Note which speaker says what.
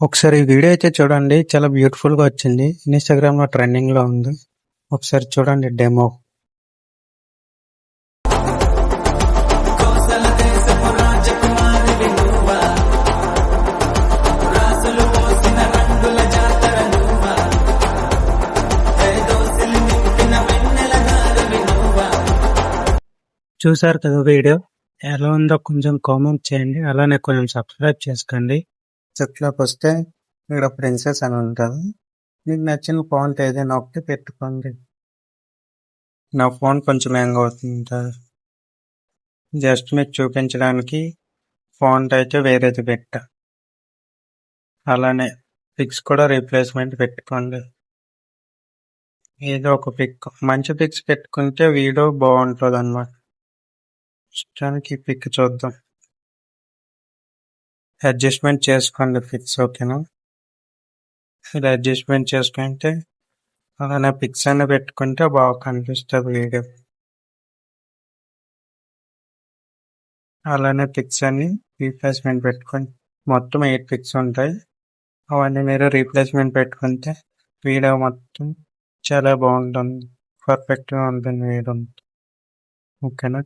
Speaker 1: ఒకసారి ఈ వీడియో అయితే చూడండి. చాలా బ్యూటిఫుల్‌గా వచ్చింది. ఇన్‌స్టాగ్రామ్‌లో ట్రెండింగ్‌లో ఉంది. ఒకసారి చూడండి డెమో. చూసారు కదా వీడియో. ఎలా ఉందో కొంచెం కామెంట్ చేయండి. అలానే కొంచెం సబ్స్క్రైబ్ చేసుకోండి. చెట్లోకొస్తే ఇక్కడ ప్రిన్సెస్ అని ఉంటది. మీకు నచ్చిన ఫాంట్ ఏదైనా ఒకటి పెట్టుకోండి. నా ఫోన్ కొంచెం హ్యాంగ్ అవుతుంటది. జస్ట్ మీకు చూపించడానికి ఫాంట్ అయితే వేరేది పెట్టా. అలానే పిక్స్ కూడా రీప్లేస్మెంట్ పెట్టుకోండి. ఏదో ఒక పిక్ మంచి పిక్స్ పెట్టుకుంటే వీడియో బాగుంటుంది అన్నమాట. ప్రస్తుతానికి ఈ పిక్ చూద్దాం. అడ్జస్ట్మెంట్ చేసుకోండి పిక్స్, ఓకేనా? ఇది అడ్జస్ట్మెంట్ చేసుకుంటే అలానే పిక్స్ అన్ని పెట్టుకుంటే బాగా కనిపిస్తుంది వీడియో. అలానే పిక్స్ అన్ని రీప్లేస్మెంట్ పెట్టుకోండి. మొత్తం 8 పిక్స్ ఉంటాయి. అవన్నీ మీరు రీప్లేస్మెంట్ పెట్టుకుంటే వీడియో మొత్తం చాలా బాగుంటుంది. పర్ఫెక్ట్గా ఉంటుంది వీడియో, ఓకేనా?